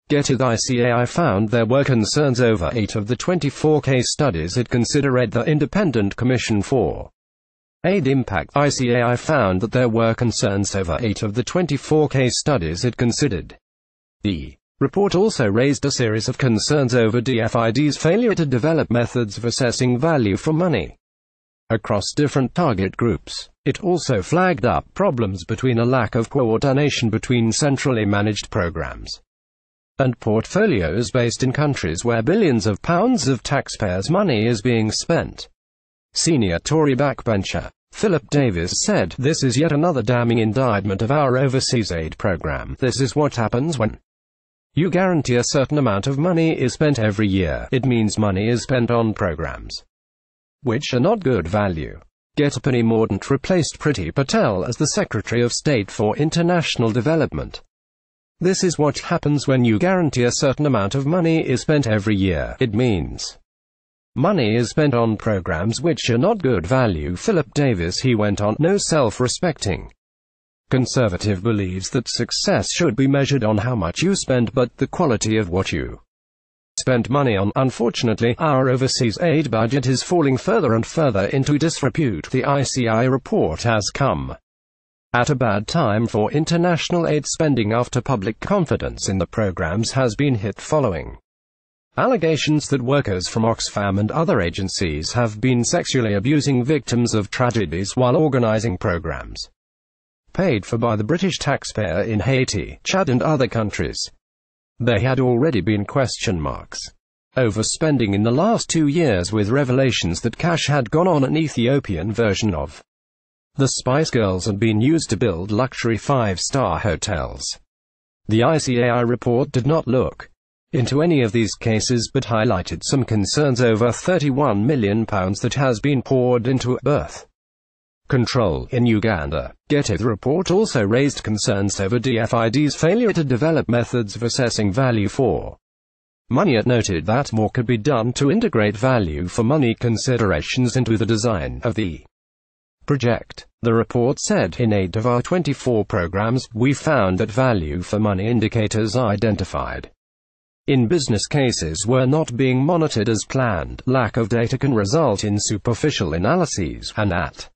Dfid ICAI found there were concerns over 8 of the 24 case studies it considered. The Independent Commission for Aid Impact ICAI found that there were concerns over 8 of the 24 case studies it considered. The report also raised a series of concerns over Dfid's failure to develop methods of assessing value for money across different target groups. It also flagged up problems between a lack of coordination between centrally managed programs and portfolios based in countries where billions of pounds of taxpayers' money is being spent. Senior Tory backbencher Philip Davies said, "This is yet another damning indictment of our overseas aid program. This is what happens when you guarantee a certain amount of money is spent every year. It means money is spent on programs which are not good value." Penny Mordaunt replaced Priti Patel as the Secretary of State for International Development. "This is what happens when you guarantee a certain amount of money is spent every year. It means money is spent on programs which are not good value." Philip Davies, he went on, no self-respecting conservative believes that success should be measured on how much you spend, but the quality of what you spent money on. Unfortunately, our overseas aid budget is falling further and further into disrepute. The ICAI report has come at a bad time for international aid spending after public confidence in the programs has been hit following allegations that workers from Oxfam and other agencies have been sexually abusing victims of tragedies while organizing programs paid for by the British taxpayer in Haiti, Chad and other countries. There had already been question marks over spending in the last 2 years, with revelations that cash had gone on an Ethiopian version of the Spice Girls and been used to build luxury 5-star hotels. The ICAI report did not look into any of these cases but highlighted some concerns over £31 million that has been poured into birth control in Uganda. The report also raised concerns over Dfid's failure to develop methods of assessing value for money. It noted that more could be done to integrate value for money considerations into the design of the project. The report said, "In 8 of our 24 programs, we found that value for money indicators identified in business cases were not being monitored as planned. Lack of data can result in superficial analyses, and at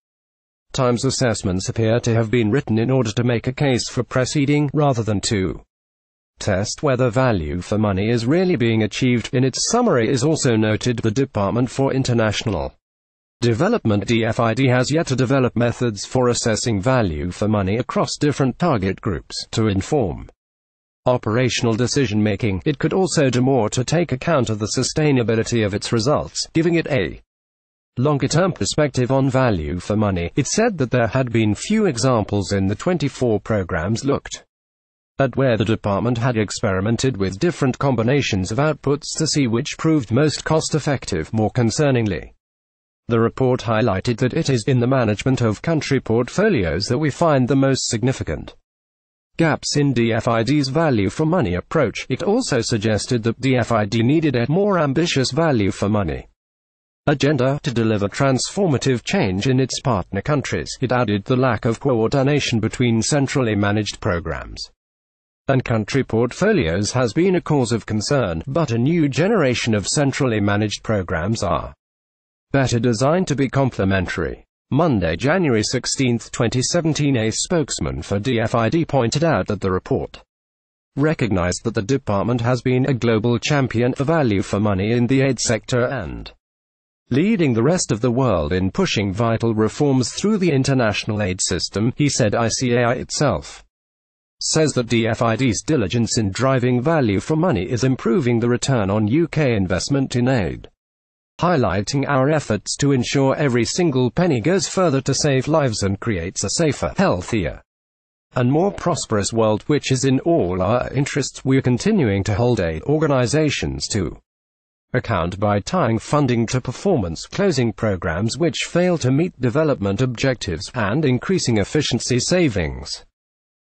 times assessments appear to have been written in order to make a case for proceeding, rather than to test whether value for money is really being achieved." In its summary is also noted, the Department for International Development (Dfid) has yet to develop methods for assessing value for money across different target groups to inform operational decision-making. It could also do more to take account of the sustainability of its results, giving it a longer-term perspective on value for money. It said that there had been few examples in the 24 programs looked at where the department had experimented with different combinations of outputs to see which proved most cost-effective. More concerningly, the report highlighted that it is in the management of country portfolios that we find the most significant gaps in Dfid's value for money approach. It also suggested that Dfid needed a more ambitious value for money agenda to deliver transformative change in its partner countries. It added the lack of coordination between centrally managed programs and country portfolios has been a cause of concern, but a new generation of centrally managed programs are better designed to be complementary. Monday, January 16, 2017, a spokesman for Dfid pointed out that the report recognized that the department has been a global champion for value for money in the aid sector and leading the rest of the world in pushing vital reforms through the international aid system. He said ICAI itself says that Dfid's diligence in driving value for money is improving the return on UK investment in aid, highlighting our efforts to ensure every single penny goes further to save lives and creates a safer, healthier, and more prosperous world, which is in all our interests. We are continuing to hold aid organizations to account by tying funding to performance, closing programs which fail to meet development objectives, and increasing efficiency savings.